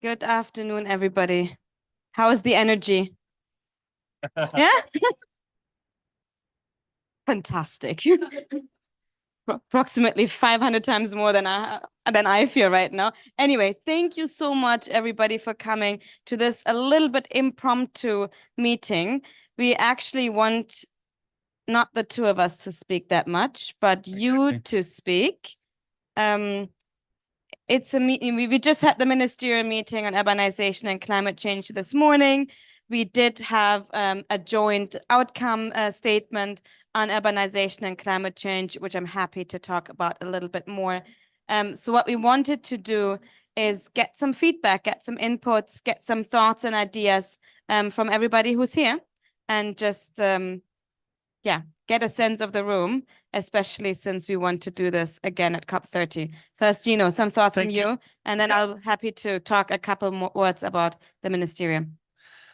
Good afternoon, everybody. How is the energy? Yeah? Fantastic. Approximately 500 times more than I feel right now. Anyway, thank you so much, everybody, for coming to this a little bit impromptu meeting. We actually want not the two of us to speak that much, but you to speak. It's a meeting. We just had the ministerial meeting on urbanization and climate change this morning. We did have a joint outcome statement on urbanization and climate change, which I'm happy to talk about a little bit more. So what we wanted to do is get some feedback, get some inputs, get some thoughts and ideas from everybody who's here, and just get a sense of the room, especially since we want to do this again at COP30. First, Gino, some thoughts from you, and then I'll happy to talk a couple more words about the ministerial.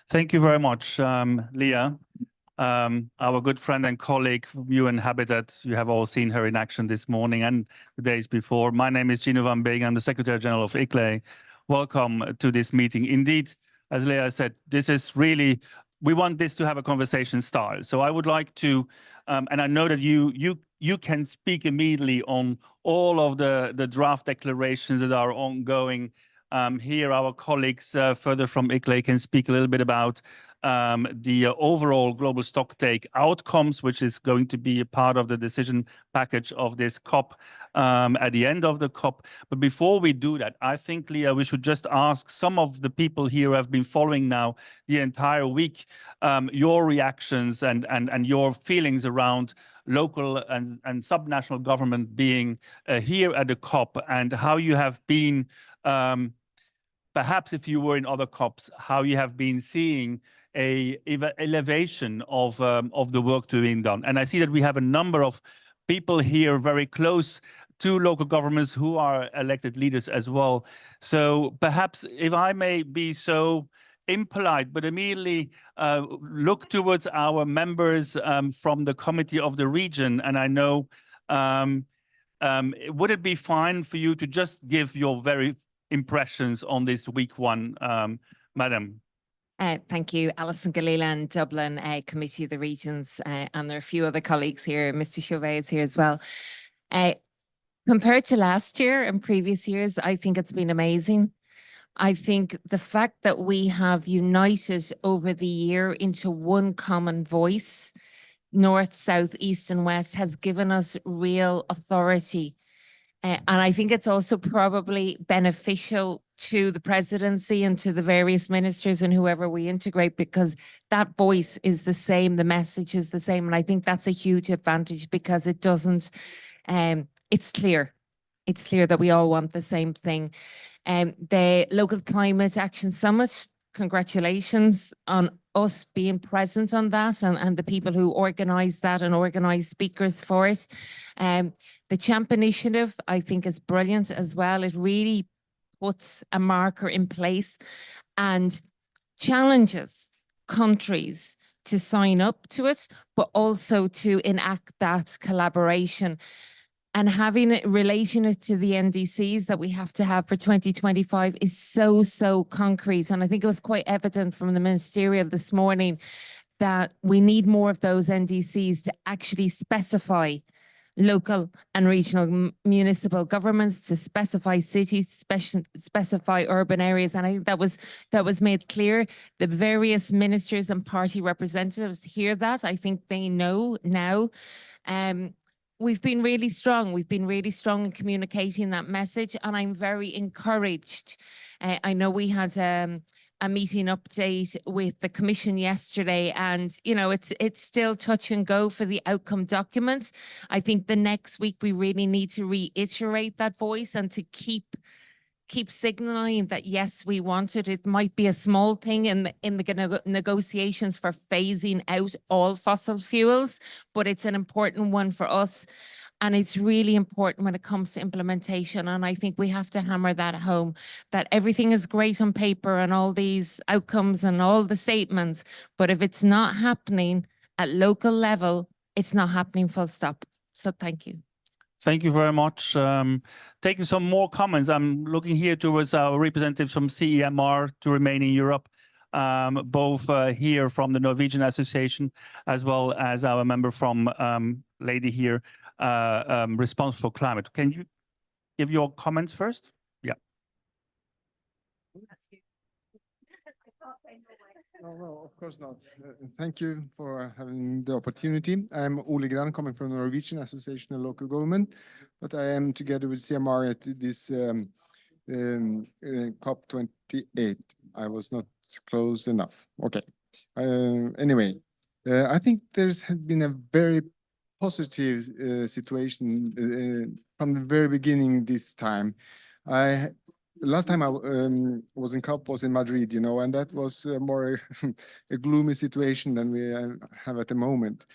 Thank you very much, Leah. Our good friend and colleague from UN Habitat. You have all seen her in action this morning and the days before. My name is Gino van Beek. I'm the Secretary General of ICLEI. Welcome to this meeting. Indeed, as Leah said, this is really, we want this to have a conversation style. So I would like to, and I know that you can speak immediately on all of the draft declarations that are ongoing. Here, our colleagues further from ICLEI can speak a little bit about the overall global stocktake outcomes, which is going to be a part of the decision package of this COP at the end of the COP. But before we do that, I think, Leah, we should just ask some of the people here who have been following now the entire week, your reactions and your feelings around local and subnational government being here at the COP, and how you have been perhaps if you were in other COPs, how you have been seeing a elevation of the work being done. And I see that we have a number of people here very close to local governments who are elected leaders as well. So perhaps if I may be so impolite, but immediately look towards our members from the Committee of the Region. And I know, would it be fine for you to just give your very impressions on this week one, Madam? Thank you, Alison Galilan, Dublin Committee of the Regions, and there are a few other colleagues here. Mr. Chauvet is here as well. Compared to last year and previous years, I think it's been amazing. I think the fact that we have united over the year into one common voice, North, South, East and West, has given us real authority. And I think it's also probably beneficial to the presidency and to the various ministers and whoever we integrate, because that voice is the same, the message is the same. And I think that's a huge advantage, because it doesn't, it's clear. It's clear that we all want the same thing. The Local Climate Action Summit, congratulations on us being present on that, and the people who organised that and organised speakers for it. The CHAMP initiative, I think, is brilliant as well. It really puts a marker in place and challenges countries to sign up to it, but also to enact that collaboration. And having it, relating it to the NDCs that we have to have for 2025 is so concrete. And I think it was quite evident from the ministerial this morning that we need more of those NDCs to actually specify local and regional municipal governments, to specify cities, specify urban areas. And I think that was made clear. The various ministers and party representatives hear that. I think they know now. We've been really strong. We've been really strong in communicating that message, and I'm very encouraged. I know we had a meeting update with the Commission yesterday, and you know it's still touch and go for the outcome document. I think the next week we really need to reiterate that voice and to keep signaling that yes, we want it. It might be a small thing in the negotiations for phasing out all fossil fuels, but it's an important one for us. And it's really important when it comes to implementation. And I think we have to hammer that home, that everything is great on paper and all these outcomes and all the statements, but if it's not happening at local level, it's not happening full stop. So thank you. Thank you very much. Taking some more comments, I'm looking here towards our representatives from CEMR to Remaining Europe, both here from the Norwegian Association, as well as our member from lady here, Response for Climate. Can you give your comments first? Yeah. No, of course not. Thank you for having the opportunity. I'm Ole Gran, coming from the Norwegian Association of Local Government, but I am together with CMR at this COP28. I was not close enough. Okay. Anyway, I think there's been a very positive situation from the very beginning this time. Last time I was in COP was in Madrid, you know, and that was more a gloomy situation than we have at the moment.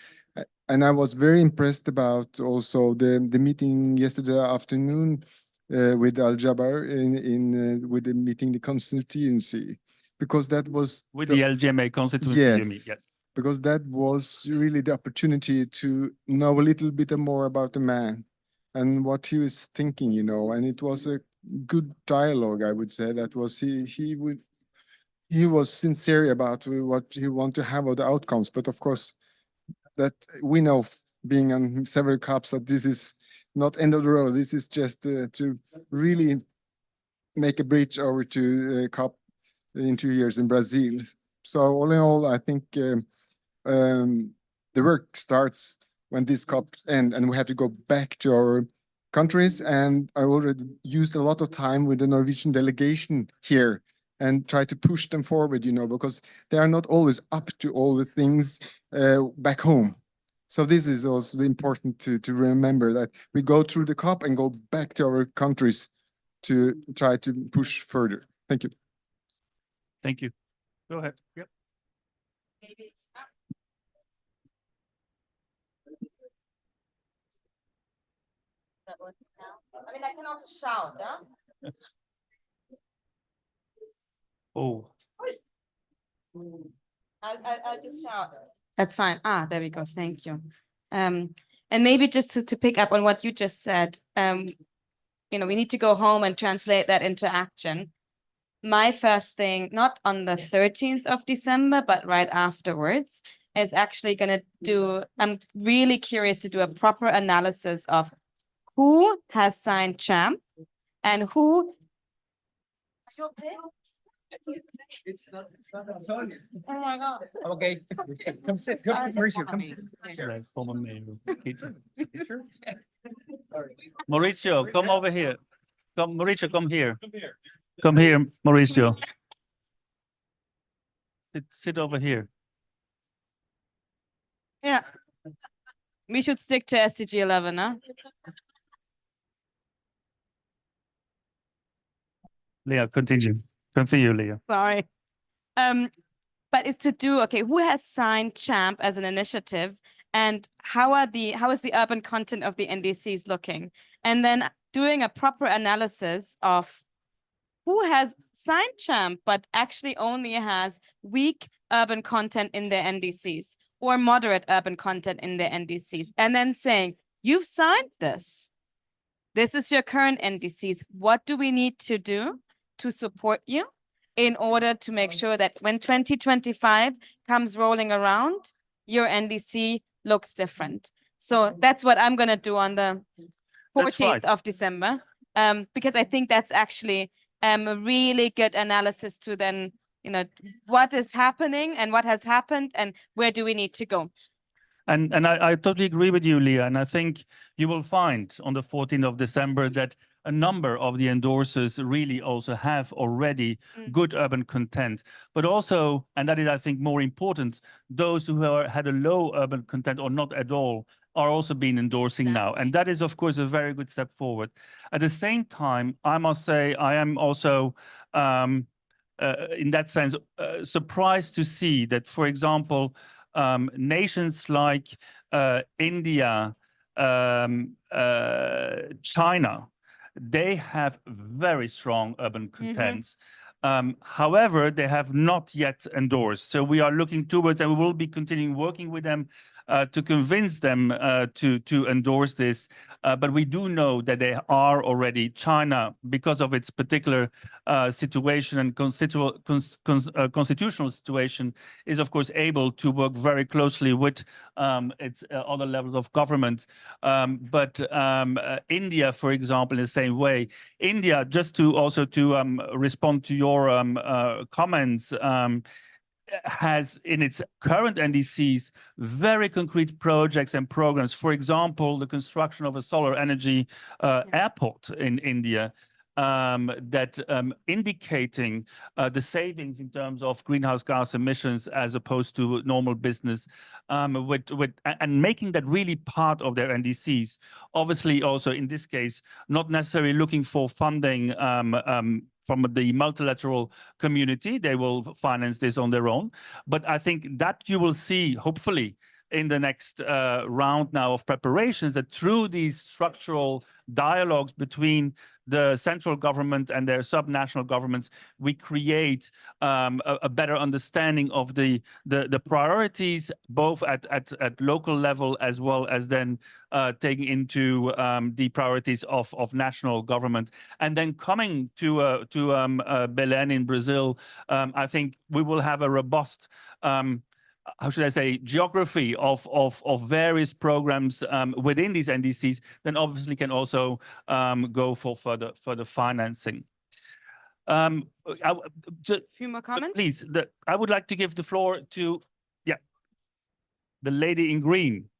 And I was very impressed about also the meeting yesterday afternoon with Al Jaber with the meeting the constituency, because that was with the LGMA constituency. Yes, you mean? Yes. Because that was really the opportunity to know a little bit more about the man and what he was thinking, you know, and it was a good dialogue, I would say. That was he was sincere about what he wanted to have of the outcomes. But of course, that we know, being on several COPs, that this is not end of the road. This is just to really make a bridge over to COP in 2 years in Brazil. So all in all, I think the work starts when this COP ends, and we have to go back to our countries. And I already used a lot of time with the Norwegian delegation here and try to push them forward, you know, because they are not always up to all the things back home. So this is also important to remember, that we go through the COP and go back to our countries to try to push further. Thank you. Thank you. Go ahead. Yep. I mean, I can also shout, huh? Oh. I'll just shout. That's fine. Ah, there we go. Thank you. And maybe just to pick up on what you just said, you know, we need to go home and translate that into action. My first thing, not on the 13th of December, but right afterwards, is actually going to do, I'm really curious to do a proper analysis of who has signed CHAMP and who. It's not sorry. Oh my God. Okay. Come sit. Come, Mauricio, come sit. Mauricio, come over here. Come, Mauricio, come here. Come here, Mauricio. Sit over here. Yeah. We should stick to SDG 11, huh? Leah, continue. Continue, Leah. Sorry. But it's to do, okay, who has signed CHAMP as an initiative, and how is the urban content of the NDCs looking? And then doing a proper analysis of who has signed CHAMP but actually only has weak urban content in their NDCs or moderate urban content in their NDCs, and then saying, you've signed this. This is your current NDCs. What do we need to do to support you in order to make sure that when 2025 comes rolling around, your NDC looks different? So that's what I'm going to do on the 14th of December, because I think that's actually a really good analysis to then, you know, what is happening and what has happened and where do we need to go. And I totally agree with you, Leah. And I think you will find on the 14th of December that a number of the endorsers really also have already good urban content, but also, and that is, I think, more important, those who had a low urban content or not at all are also being endorsing now. And that is, of course, a very good step forward. At the same time, I must say, I am also, in that sense, surprised to see that, for example, nations like India, China, they have very strong urban contents. However, they have not yet endorsed. So we are looking towards, and we will be continuing working with them to convince them to endorse this. But we do know that they are already. China, because of its particular situation and constitutional situation, is of course able to work very closely with its other levels of government. But India, for example, in the same way, India, just to also to respond to your comments, has in its current NDCs very concrete projects and programs. For example, the construction of a solar energy airport in India, that indicating the savings in terms of greenhouse gas emissions as opposed to normal business, and making that really part of their NDCs. Obviously, also in this case, not necessarily looking for funding from the multilateral community. They will finance this on their own. But I think that you will see, hopefully, in the next round now of preparations, that through these structural dialogues between the central government and their subnational governments, we create a better understanding of the priorities, both at local level as well as then taking into the priorities of national government. And then coming to Belém in Brazil, I think we will have a robust how should I say, geography of various programs within these NDCs, then obviously can also go for further financing. A few more comments? Please, I would like to give the floor to, the lady in green.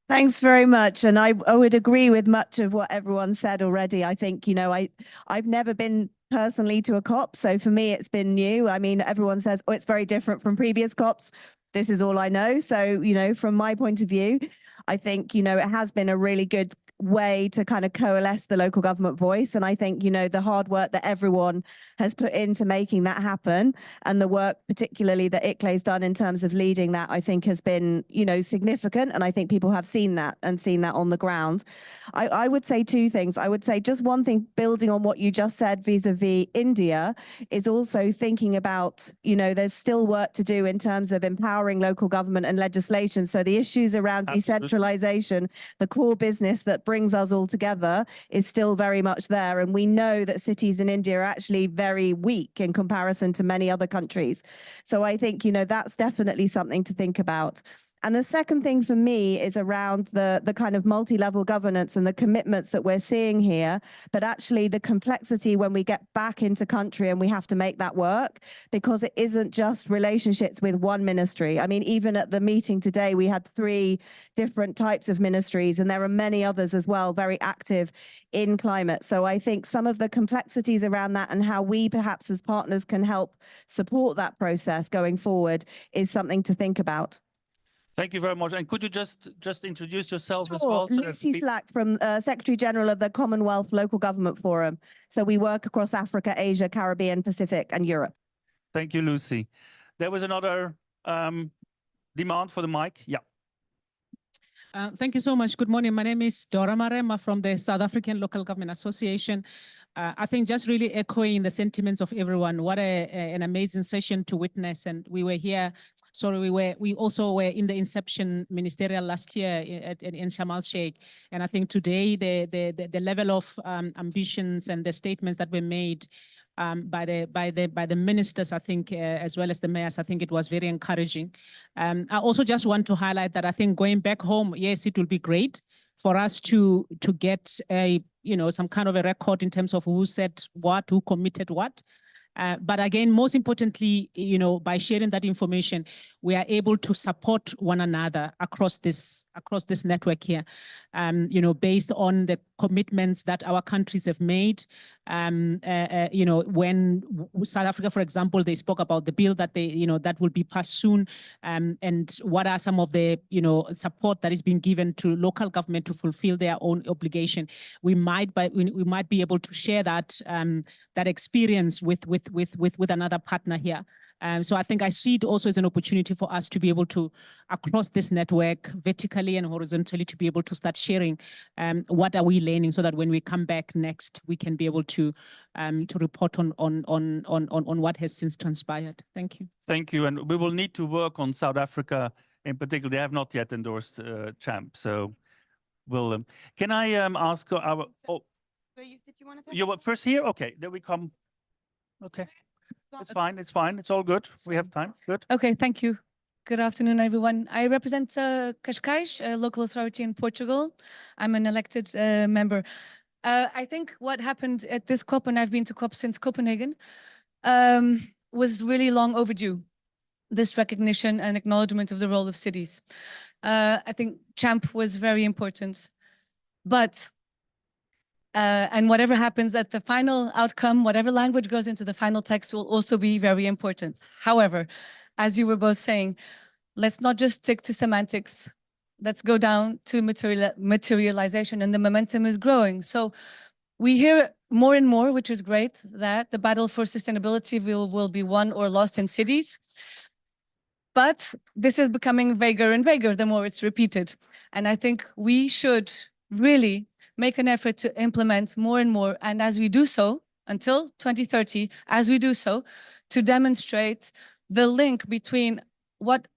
Thanks very much. And I would agree with much of what everyone said already. I think, I've never been personally to a COP. So for me, it's been new. I mean, everyone says, oh, it's very different from previous COPs. This is all I know. So, from my point of view, I think, it has been a really good way to kind of coalesce the local government voice. And I think, the hard work that everyone has put into making that happen, and the work particularly that ICLEI's done in terms of leading that, I think has been, significant. And I think people have seen that on the ground. I would say two things. I would say just one thing, building on what you just said vis-a-vis India, is also thinking about, there's still work to do in terms of empowering local government and legislation. So the issues around decentralization, the core business that brings us all together, is still very much there. And we know that cities in India are actually very weak in comparison to many other countries. So I think, that's definitely something to think about. And the second thing for me is around the kind of multi-level governance and the commitments that we're seeing here, but actually the complexity when we get back into country and we have to make that work, because it isn't just relationships with one ministry. I mean, even at the meeting today, we had 3 different types of ministries, and there are many others as well, very active in climate. So I think some of the complexities around that and how we perhaps as partners can help support that process going forward is something to think about. Thank you very much. And could you just introduce yourself as Sure. well? Lucy Slack from Secretary General of the Commonwealth Local Government Forum. So we work across Africa, Asia, Caribbean, Pacific, and Europe. Thank you, Lucy. There was another demand for the mic. Yeah. Thank you so much. Good morning. My name is Dora Marema from the South African Local Government Association. I think just really echoing the sentiments of everyone. What an amazing session to witness. And we were here. Sorry, we also were in the inception ministerial last year in Sharm el-Sheikh. And I think today the level of ambitions and the statements that were made by the ministers, I think, as well as the mayors, I think it was very encouraging. I also just want to highlight that I think going back home, yes, it will be great for us to get some kind of a record in terms of who said what, who committed what. But again, most importantly, by sharing that information, we are able to support one another across this network here, based on the commitments that our countries have made. When South Africa, for example, they spoke about the bill that that will be passed soon, and what are some of the support that is being given to local government to fulfill their own obligation. We might be able to share that experience with another partner here. So I think I see it also as an opportunity for us to be able to, across this network, vertically and horizontally, to be able to start sharing what are we learning, so that when we come back next, we can be able to report on what has since transpired. Thank you. Thank you. And we will need to work on South Africa in particular. They have not yet endorsed CHAMP. So we'll, can I ask our, oh, Did you want to you were first here? Okay, there we come. Okay, it's fine, it's fine, it's all good. We have time, good. Okay, thank you. Good afternoon, everyone. I represent Cascais, a local authority in Portugal. I'm an elected member. I think what happened at this COP, and I've been to COP since Copenhagen, was really long overdue. This recognition and acknowledgement of the role of cities. I think CHAMP was very important, but and whatever happens at the final outcome, whatever language goes into the final text will also be very important. However, as you were both saying, let's not just stick to semantics. Let's go down to materialization, and the momentum is growing. So we hear more and more, which is great, that the battle for sustainability will be won or lost in cities. But this is becoming vaguer and vaguer the more it's repeated. And I think we should really make an effort to implement more and more. And as we do so, until 2030, as we do so, to demonstrate the link between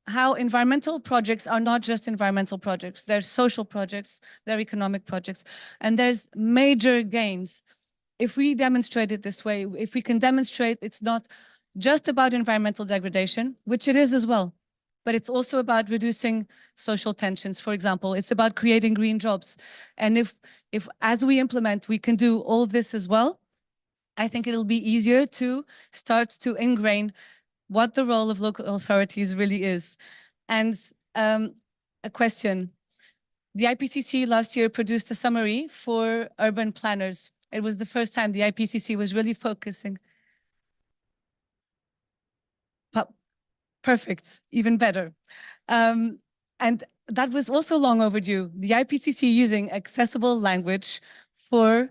how environmental projects are not just environmental projects, they're social projects, they're economic projects, and there's major gains. If we demonstrate it this way, if we can demonstrate it's not just about environmental degradation, which it is as well, but it's also about reducing social tensions. For example, it's about creating green jobs. And if as we implement, we can do all this as well, I think it'll be easier to start to ingrain what the role of local authorities really is. And a question, the IPCC last year produced a summary for urban planners. It was the first time the IPCC was really focusing. Perfect, even better. And that was also long overdue. The IPCC using accessible language for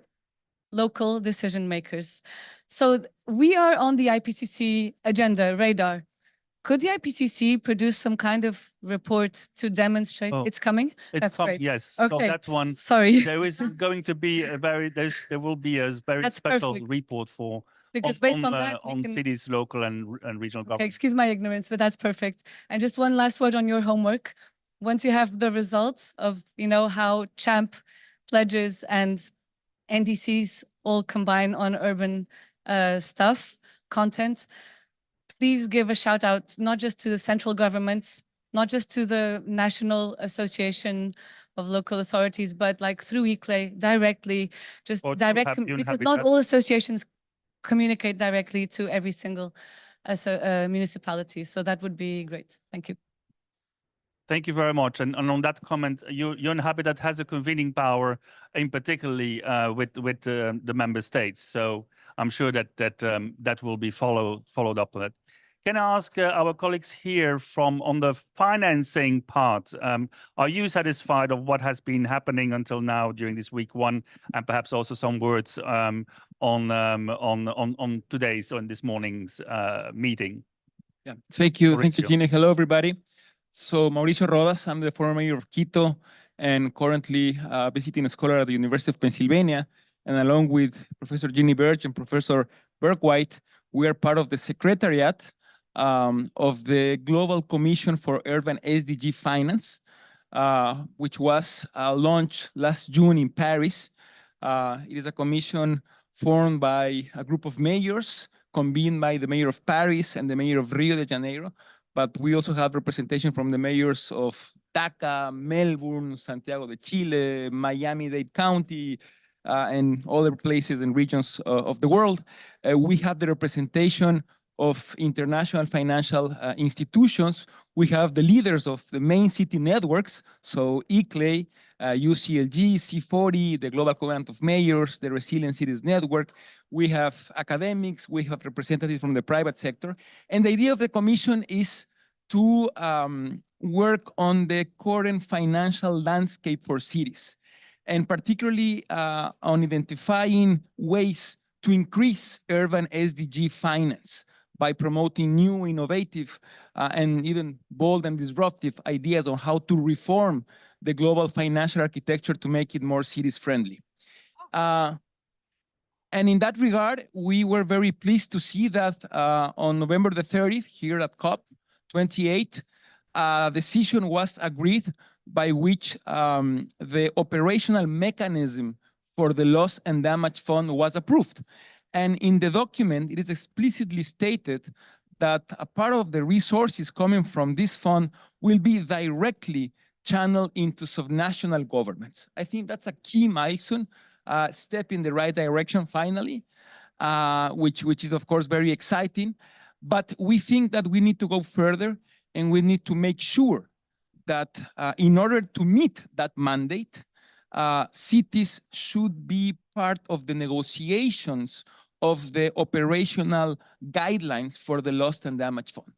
local decision makers. So we are on the IPCC agenda radar. Could the IPCC produce some kind of report to demonstrate it's coming? That's great. Yes. Okay. So that one. Sorry. There is going to be there will be a very That's special perfect. report for Because based on that, we on can... cities, local and regional Okay, government. excuse my ignorance, but that's perfect. And just one last word on your homework. Once you have the results of, how CHAMP pledges and NDCs all combine on urban content, please give a shout out, not just to the central governments, not just to the National Association of Local Authorities, but like through ICLE directly, just because not all associations communicate directly to every single municipality. So that would be great. Thank you. Thank you very much. And on that comment, UN Habitat has a convening power, in particularly with the member states. So I'm sure that will be followed up on it. Can I ask our colleagues here on the financing part, are you satisfied of what has been happening until now during this week one, and perhaps also some words on today's, on this morning's meeting? Yeah, thank you, Mauricio. Ginny. Hello, everybody. So Mauricio Rodas, I'm the former mayor of Quito and currently visiting scholar at the University of Pennsylvania. And along with Professor Ginny Birch and Professor Berkwhite, we are part of the secretariat of the Global Commission for Urban SDG Finance, which was launched last June in Paris. It is a commission formed by a group of mayors, convened by the mayor of Paris and the mayor of Rio de Janeiro. But we also have representation from the mayors of Dhaka, Melbourne, Santiago de Chile, Miami-Dade County, and other places and regions of the world. We have the representation of international financial institutions. We have the leaders of the main city networks, so ICLE, UCLG, C40, the Global Covenant of Mayors, the Resilient Cities Network. We have academics, we have representatives from the private sector. And the idea of the commission is to work on the current financial landscape for cities, and particularly on identifying ways to increase urban SDG finance, by promoting new, innovative, and even bold and disruptive ideas on how to reform the global financial architecture to make it more cities friendly. And in that regard, we were very pleased to see that on November the 30th, here at COP28, a decision was agreed by which the operational mechanism for the loss and damage fund was approved. And in the document, it is explicitly stated that a part of the resources coming from this fund will be directly channeled into subnational governments. I think that's a key milestone, step in the right direction finally, which is of course very exciting. But we think that we need to go further, and we need to make sure that in order to meet that mandate, cities should be part of the negotiations of the operational guidelines for the Lost and Damaged Fund.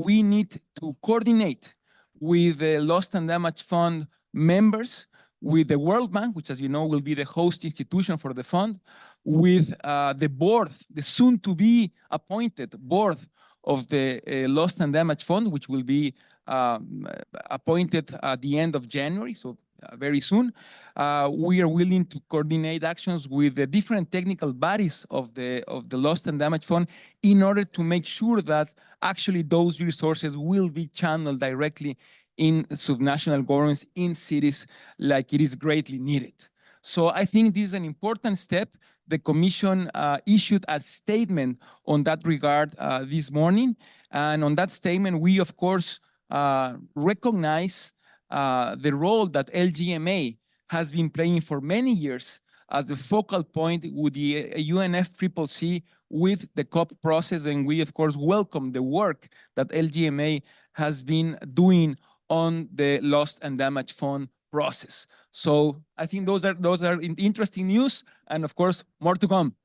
We need to coordinate with the Lost and Damaged Fund members, with the World Bank, which, as you know, will be the host institution for the fund, with the board, the soon-to-be appointed board of the Lost and Damaged Fund, which will be appointed at the end of January, so very soon. We are willing to coordinate actions with the different technical bodies of the Lost and Damaged Fund in order to make sure that actually those resources will be channeled directly in subnational governments in cities like it is greatly needed. So I think this is an important step. The Commission issued a statement on that regard this morning. And on that statement, we, of course, recognize the role that LGMA has been playing for many years as the focal point with the UNFCCC with the COP process. And we, of course, welcome the work that LGMA has been doing on the Lost and Damaged Fund process. So I think those are interesting news, and of course, more to come.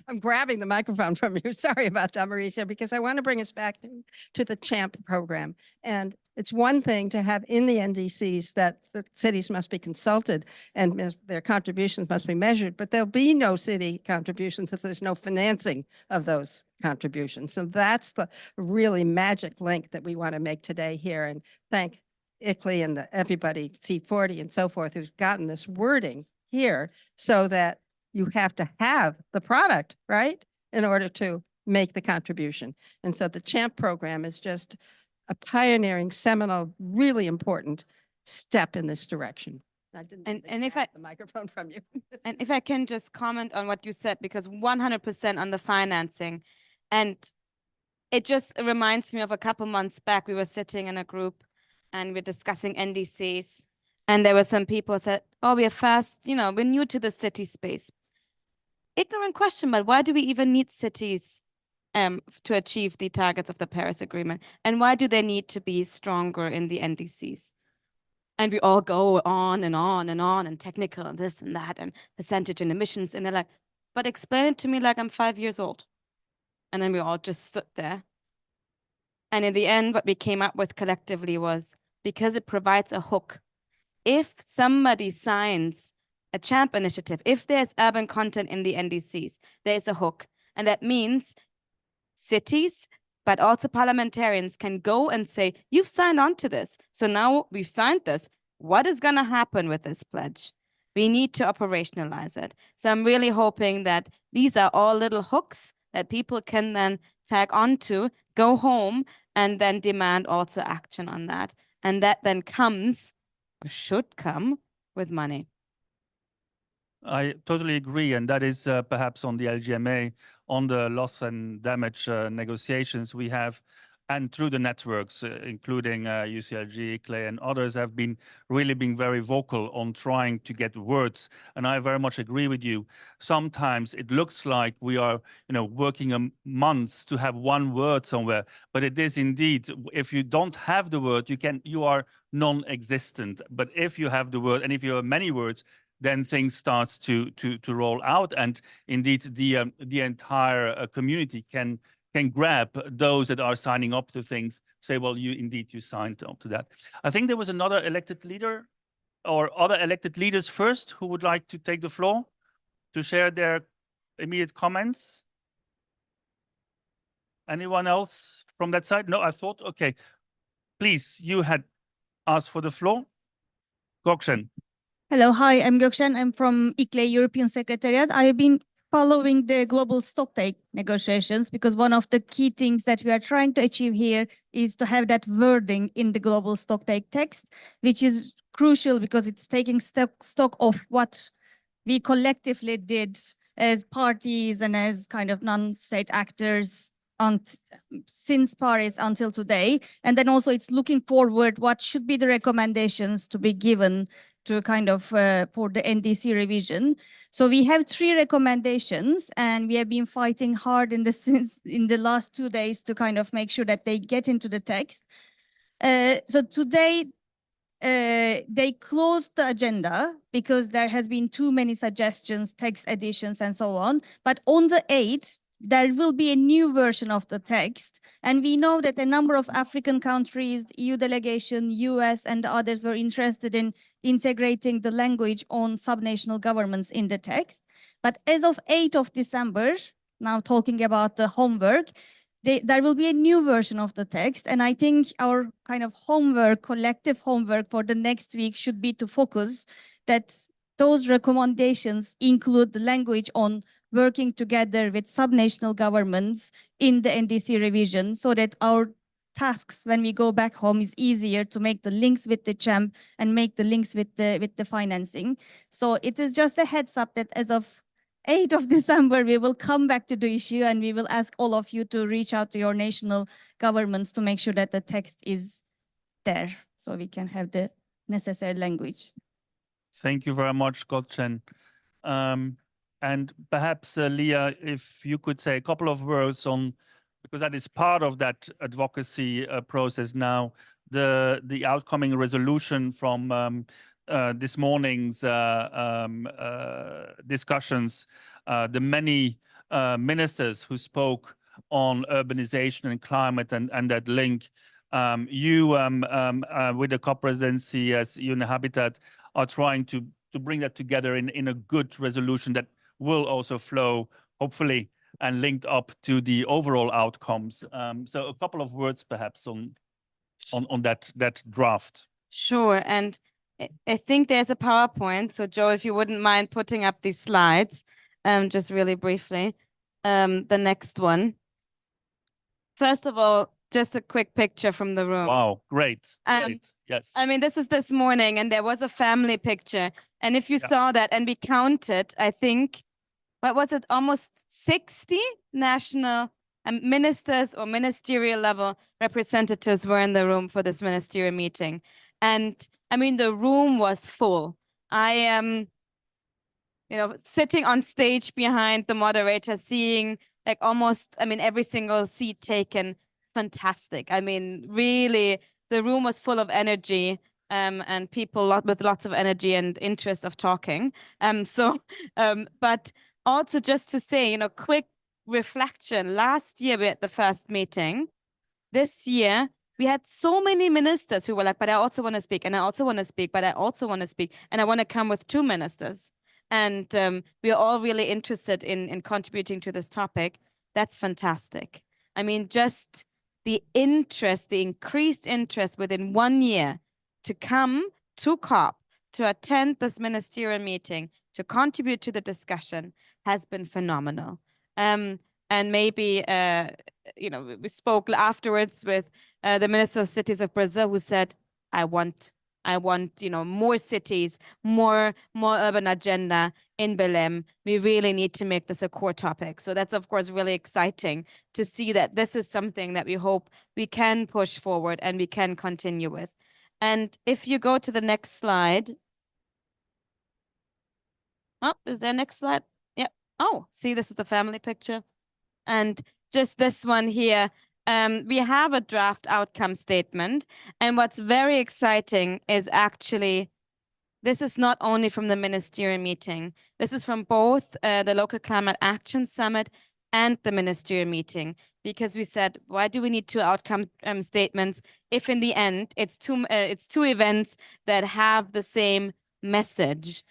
I'm grabbing the microphone from you. Sorry about that, Mauricio, because I want to bring us back to the CHAMP program. And it's one thing to have in the NDCs that the cities must be consulted and their contributions must be measured, but there'll be no city contributions if there's no financing of those contributions. So that's the really magic link that we want to make today here. And thank ICLEI and everybody, C40 and so forth, who's gotten this wording here so that you have to have the product, right, in order to make the contribution. And so the CHAMP program is just a pioneering, seminal, really important step in this direction. I didn't and if I the microphone from you. and if I can just comment on what you said, because 100% on the financing, and it just reminds me of a couple months back, we were sitting in a group and we're discussing NDCs, and there were some people who said, oh, we're fast, we're new to the city space. Ignorant question, but why do we even need cities to achieve the targets of the Paris Agreement? And why do they need to be stronger in the NDCs? And we all go on and on and on and technical and this and that and percentage and emissions. And they're like, but explain it to me like I'm 5 years old. And then we all just stood there. And in the end, what we came up with collectively was, because it provides a hook. If somebody signs a CHAMP initiative, if there's urban content in the NDCs, there's a hook. And that means cities, but also parliamentarians can go and say, you've signed on to this. So now we've signed this. What is going to happen with this pledge? We need to operationalize it. So I'm really hoping that these are all little hooks that people can then tag onto, go home, and then demand also action on that. And that then comes, or should come, with money. I totally agree, and that is perhaps on the LGMA, on the loss and damage negotiations we have, and through the networks, including UCLG, ICLEI, and others have been really being very vocal on trying to get words. And I very much agree with you. Sometimes it looks like we are, working months to have one word somewhere, but it is indeed, if you don't have the word, you are non-existent. But if you have the word, and if you have many words, then things starts to roll out, and indeed the entire community can grab those that are signing up to things, say, well, you signed up to that. I think there was another elected leader or other elected leaders first who would like to take the floor to share their immediate comments. Anyone else from that side? No, I thought, okay. Please, you had asked for the floor. Gökçen. Hello, hi, I'm Gökçen. I'm from ICLE European Secretariat. I've been following the global stocktake negotiations because one of the key things that we are trying to achieve here is to have that wording in the global stocktake text, which is crucial because it's taking stock of what we collectively did as parties and as kind of non-state actors since Paris until today. And then also it's looking forward, what should be the recommendations to be given to kind of for the NDC revision. So we have 3 recommendations and we have been fighting hard in the last 2 days to kind of make sure that they get into the text. So today, they closed the agenda because there has been too many suggestions, text additions, and so on. But on the 8th, there will be a new version of the text. And we know that a number of African countries, EU delegation, US, and others were interested in integrating the language on subnational governments in the text. But as of 8th of December, now talking about the homework, there will be a new version of the text. And I think our kind of homework, collective homework for the next week should be to focus that those recommendations include the language on working together with subnational governments in the NDC revision so that our tasks when we go back home is easier to make the links with the CHAMP and make the links with the financing. So it is just a heads up that as of 8th of December, we will come back to the issue and we will ask all of you to reach out to your national governments to make sure that the text is there so we can have the necessary language. Thank you very much, Gökçen. And perhaps, Leah, if you could say a couple of words on, because that is part of that advocacy process now, the outcoming resolution from this morning's discussions, the many ministers who spoke on urbanization and climate and that link. You, with the COP presidency as UN Habitat, are trying to bring that together in a good resolution that will also flow, hopefully, and linked up to the overall outcomes. So a couple of words perhaps on that draft. Sure, and I think there's a PowerPoint. So Joe, if you wouldn't mind putting up these slides, just really briefly. The next one. First of all, just a quick picture from the room. Wow, great. Great. Yes. I mean, this is this morning, and there was a family picture. And if you saw that, and we counted, I think, what was it, almost 60 national ministers or ministerial level representatives were in the room for this ministerial meeting. And I mean, the room was full. I am, sitting on stage behind the moderator, seeing like almost, I mean, every single seat taken. Fantastic. I mean, really, the room was full of energy. And people with lots of energy and interest of talking. But also just to say, quick reflection. Last year we had the first meeting. This year we had so many ministers who were like, but I also want to speak, and I also want to speak, but I also want to speak, and I want to come with 2 ministers. And we are all really interested in contributing to this topic. That's fantastic. I mean, just the interest, the increased interest within 1 year to come to COP, to attend this ministerial meeting, to contribute to the discussion has been phenomenal. And maybe, we spoke afterwards with the Minister of Cities of Brazil, who said, I want, more cities, more urban agenda in Belém. We really need to make this a core topic. So that's, of course, really exciting to see that this is something that we hope we can push forward and we can continue with. And if you go to the next slide. Oh, is there a next slide? Yeah. Oh, see, this is the family picture. And just this one here, we have a draft outcome statement. And what's very exciting is actually, this is not only from the ministerial meeting. This is from both the Local Climate Action Summit and the ministerial meeting, because we said, why do we need 2 outcome statements if in the end it's two events that have the same message?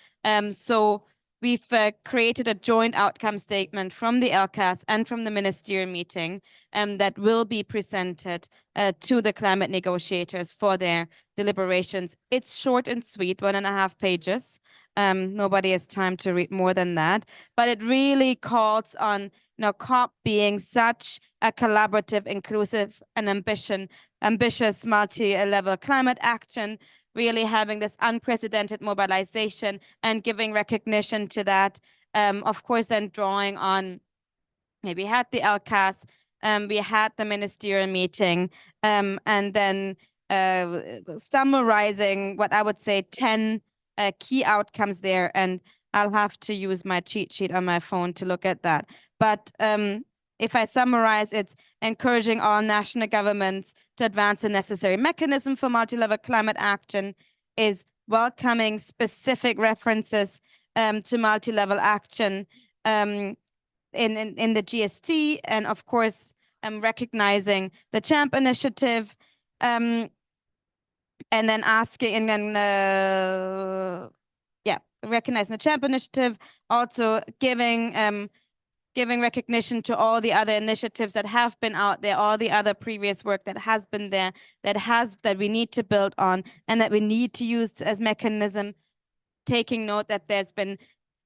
So we've created a joint outcome statement from the LCAS and from the ministerial meeting that will be presented to the climate negotiators for their deliberations. It's short and sweet, 1.5 pages. Nobody has time to read more than that, but it really calls on COP being such a collaborative, inclusive, and ambitious multi-level climate action, really having this unprecedented mobilization and giving recognition to that. Of course, then drawing on, maybe had the LCAS, we had the ministerial meeting, and then summarizing what I would say 10 key outcomes there. And I'll have to use my cheat sheet on my phone to look at that. But if I summarize, it's encouraging all national governments to advance the necessary mechanism for multi-level climate action, is welcoming specific references to multi-level action in the GST, and of course, recognizing the CHAMP initiative, and then asking, and then recognizing the CHAMP initiative, also giving recognition to all the other initiatives that have been out there, all the other previous work that has been there, that we need to build on, and that we need to use as mechanism, taking note that there's been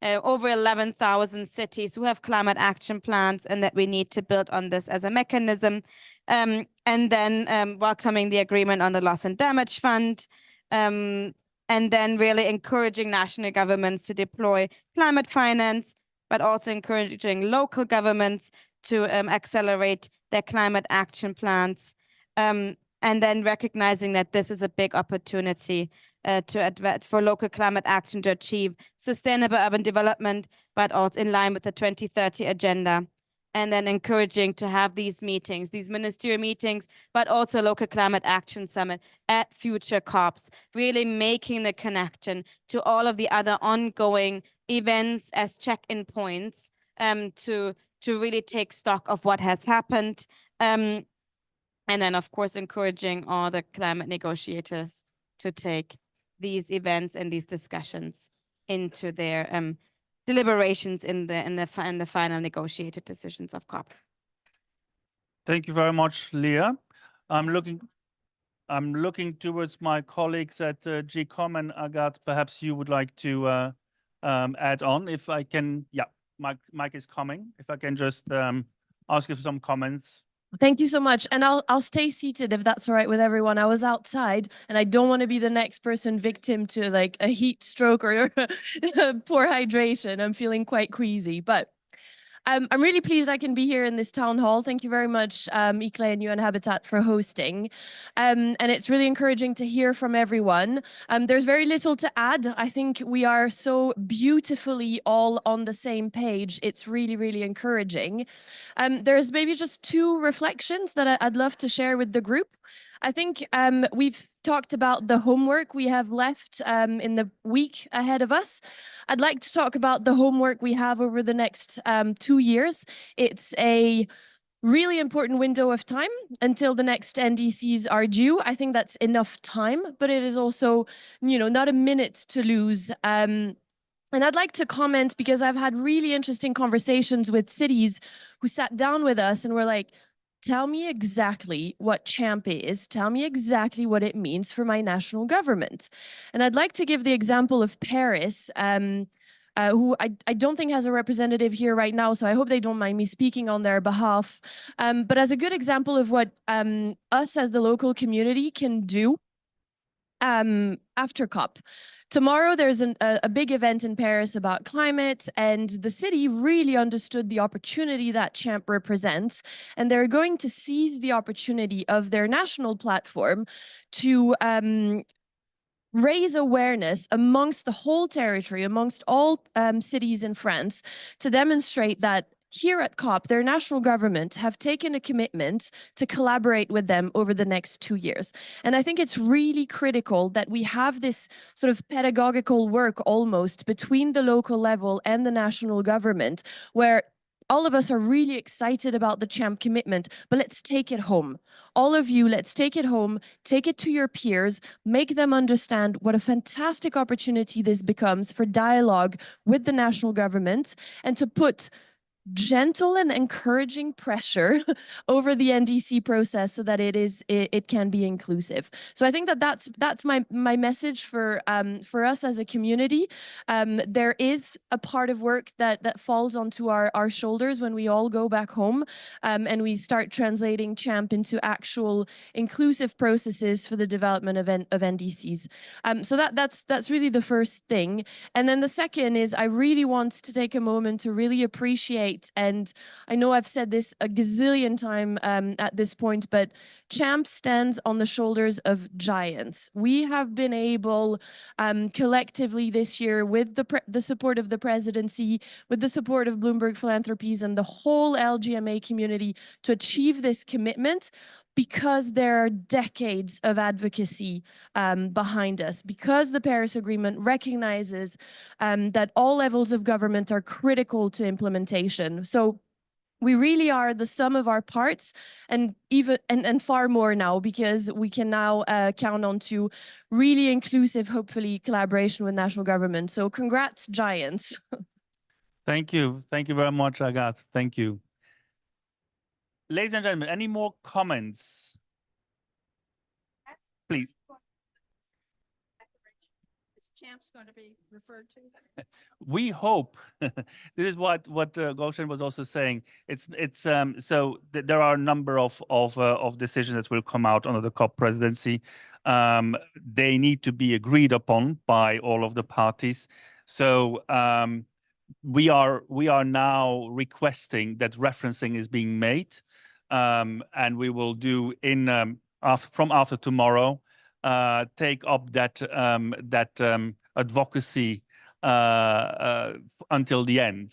over 11,000 cities who have climate action plans, and that we need to build on this as a mechanism. And then welcoming the agreement on the loss and damage fund, and then really encouraging national governments to deploy climate finance, but also encouraging local governments to accelerate their climate action plans. And then recognizing that this is a big opportunity for local climate action to achieve sustainable urban development, but also in line with the 2030 agenda. And then encouraging to have these meetings, these ministerial meetings, but also local climate action summit at future COPs, really making the connection to all of the other ongoing events as check-in points, to really take stock of what has happened. And then, of course, encouraging all the climate negotiators to take these events and these discussions into their deliberations in the final negotiated decisions of COP. Thank you very much, Leah. I'm looking towards my colleagues at GCOM, and Agat, perhaps you would like to add on, if I can. Yeah, Mike is coming. If I can just ask you for some comments. Thank you so much. And I'll stay seated if that's all right with everyone. I was outside and I don't want to be the next person victim to like a heat stroke or poor hydration. I'm feeling quite queasy, but I'm really pleased I can be here in this town hall. Thank you very much, ICLEI and UN Habitat, for hosting. And it's really encouraging to hear from everyone. There's very little to add. I think we are so beautifully all on the same page. It's really, really encouraging. There's maybe just 2 reflections that I'd love to share with the group. I think we've talked about the homework we have left in the week ahead of us. I'd like to talk about the homework we have over the next 2 years. It's a really important window of time until the next NDCs are due. I think that's enough time, but it is also, not a minute to lose. And I'd like to comment, because I've had really interesting conversations with cities who sat down with us and were like, tell me exactly what CHAMP is. Tell me exactly what it means for my national government. And I'd like to give the example of Paris, who I don't think has a representative here right now, so I hope they don't mind me speaking on their behalf. But as a good example of what us as the local community can do after COP. Tomorrow, there's a big event in Paris about climate, and the city really understood the opportunity that CHAMP represents, and they're going to seize the opportunity of their national platform to raise awareness amongst the whole territory, amongst all cities in France, to demonstrate that here at COP, their national government have taken a commitment to collaborate with them over the next 2 years. And I think it's really critical that we have this sort of pedagogical work almost between the local level and the national government, where all of us are really excited about the CHAMP commitment, but let's take it home. All of you, let's take it home, take it to your peers, make them understand what a fantastic opportunity this becomes for dialogue with the national governments, and to put gentle and encouraging pressure over the NDC process so that it can be inclusive. So I think that's my message for us as a community. There is a part of work that falls onto our shoulders when we all go back home and we start translating CHAMP into actual inclusive processes for the development of NDCs. So that's really the first thing. And then the second is I really want to take a moment to really appreciate, and I know I've said this a gazillion times at this point, but CHAMP stands on the shoulders of giants. We have been able collectively this year with the support of the presidency, with the support of Bloomberg Philanthropies and the whole LGMA community to achieve this commitment, because there are decades of advocacy behind us, because the Paris Agreement recognizes that all levels of government are critical to implementation. So we really are the sum of our parts, and far more now, because we can now count on to really inclusive, hopefully, collaboration with national government. So congrats, giants. Thank you. Thank you very much, Agathe. Thank you. Ladies and gentlemen, any more comments? Please. CHAMP's going to be referred to? We hope. This is what Gulshan was also saying. There are a number of decisions that will come out under the COP presidency. They need to be agreed upon by all of the parties. So we are now requesting that referencing is being made, and we will do from after tomorrow. Take up that advocacy until the end.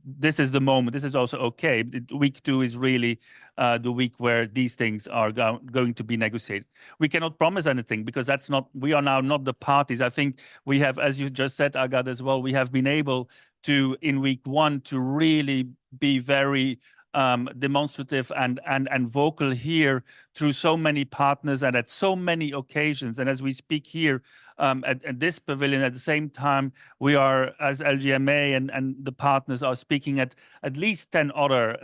This is the moment. This is also okay. Week 2 is really the week where these things are going to be negotiated. We cannot promise anything because we are now not the parties. I think we have, as you just said, Agathe, as well, we have been able to, in week 1, to really be very demonstrative and vocal here through so many partners and at so many occasions. And as we speak here at this pavilion, at the same time, we are, as LGMA and the partners are speaking at least 10 other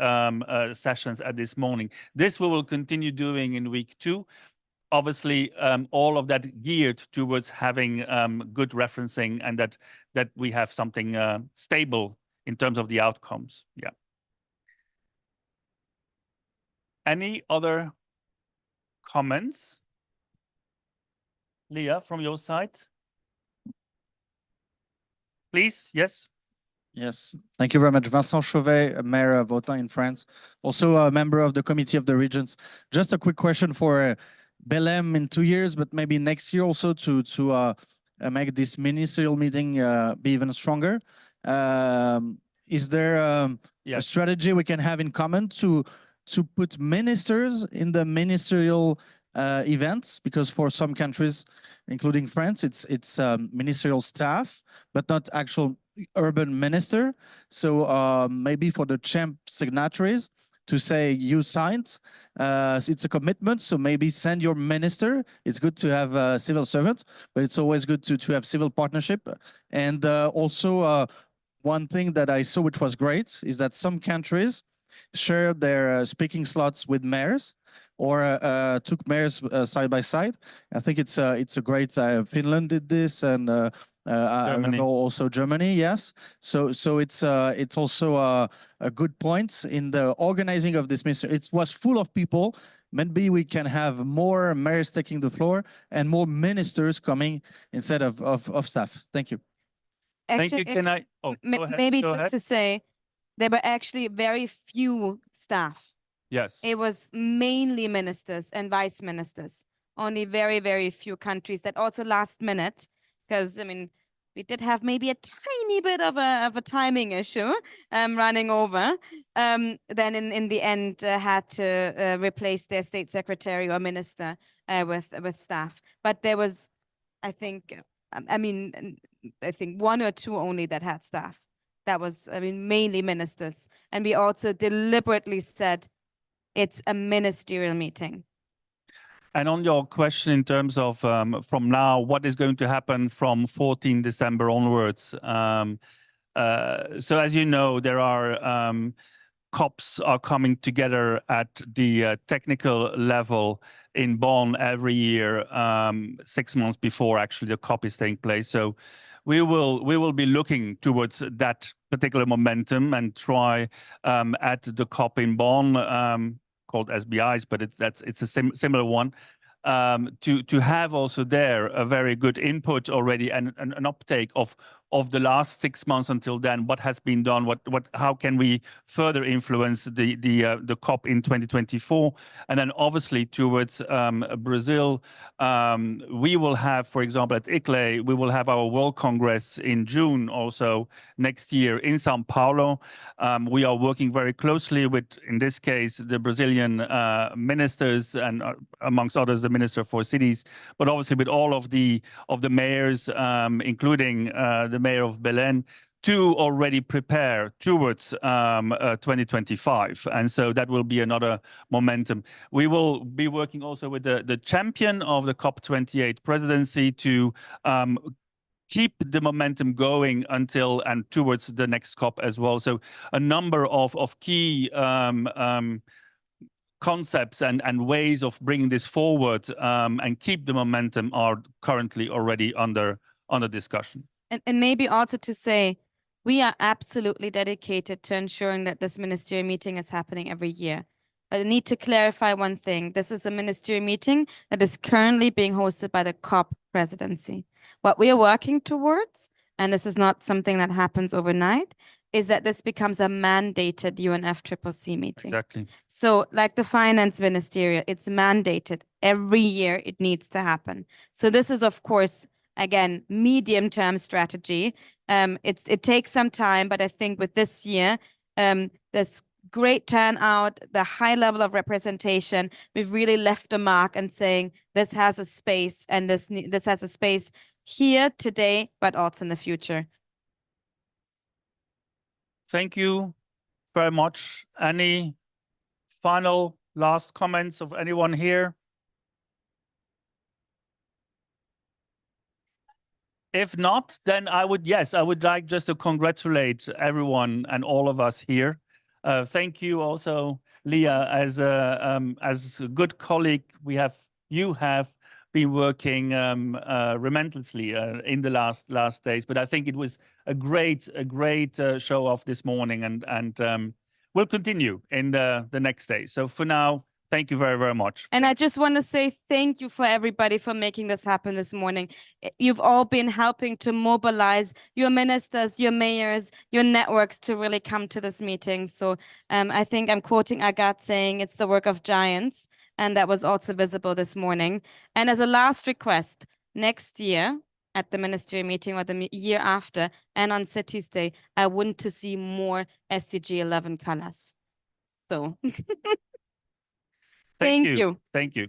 sessions at this morning. This we will continue doing in week 2. Obviously, all of that geared towards having good referencing, and that we have something stable in terms of the outcomes. Yeah. Any other comments? Leah, from your side? Please, yes. Yes, thank you very much. Vincent Chauvet, Mayor of Autun in France, also a member of the Committee of the Regions. Just a quick question for Belém in 2 years, but maybe next year also to make this ministerial meeting be even stronger. Is there a strategy we can have in common to put ministers in the ministerial events? Because for some countries, including France, it's ministerial staff, but not actual urban minister. So maybe for the CHAMP signatories to say you signed, it's a commitment. So maybe send your minister. It's good to have a civil servant, but it's always good to have civil partnership. And also one thing that I saw, which was great, is that some countries share their speaking slots with mayors, or took mayors side by side. I think it's a great. Finland did this, and I know also Germany. Yes, so it's also a good point in the organizing of this ministry. It was full of people. Maybe we can have more mayors taking the floor and more ministers coming instead of staff. Thank you. Actually, thank you. Can I? Oh, go ahead. Maybe Go just ahead. to say, there were actually very few staff. Yes. It was mainly ministers and vice ministers. Only very, very few countries that also last minute, because I mean, we did have maybe a tiny bit of a timing issue running over. Then in the end had to replace their state secretary or minister with staff. But there was, I think, I think 1 or 2 only that had staff. that was, I mean, mainly ministers. And we also deliberately said it's a ministerial meeting. And on your question in terms of from now, what is going to happen from 14 December onwards? So as you know, there are COPs are coming together at the technical level in Bonn every year, 6 months before actually the COP is taking place. So we will be looking towards that particular momentum and try at the COP in Bonn, called SBIs, but it's a similar one. To have also there a very good input already and an uptake of the last 6 months until then, what has been done, how can we further influence the COP in 2024, and then obviously towards Brazil, we will have, for example, at ICLE, we will have our World Congress in June also next year in Sao Paulo. We are working very closely with, in this case, the Brazilian ministers and amongst others, the Minister for Cities, but obviously with all of the mayors, including the mayor of Belém, to already prepare towards 2025. And so that will be another momentum. We will be working also with the champion of the COP28 presidency to keep the momentum going until and towards the next COP as well. So a number of key concepts and ways of bringing this forward and keep the momentum are currently already under discussion. And maybe also to say, we are absolutely dedicated to ensuring that this ministerial meeting is happening every year. But I need to clarify one thing. This is a ministerial meeting that is currently being hosted by the COP presidency. What we are working towards, and this is not something that happens overnight, is that this becomes a mandated UNFCCC meeting. Exactly. So like the finance ministerial, it's mandated. Every year it needs to happen. So this is, of course, again, medium-term strategy. It takes some time, but I think with this year, this great turnout, the high level of representation, we've really left a mark and saying this has a space, and this has a space here today, but also in the future. Thank you very much. Any final last comments of anyone here? If not, then I would like just to congratulate everyone and all of us here. Thank you also, Leah, as a good colleague. You have been working relentlessly in the last days, but I think it was a great show off this morning, and we'll continue in the next day. So for now, thank you very, very much. And I just want to say thank you for everybody for making this happen this morning. You've all been helping to mobilize your ministers, your mayors, your networks to really come to this meeting. So I think I'm quoting Agathe saying it's the work of giants, and that was also visible this morning. And as a last request, next year at the ministerial meeting or the year after and on Cities Day, I want to see more SDG 11 colors. So... Thank you. Thank you.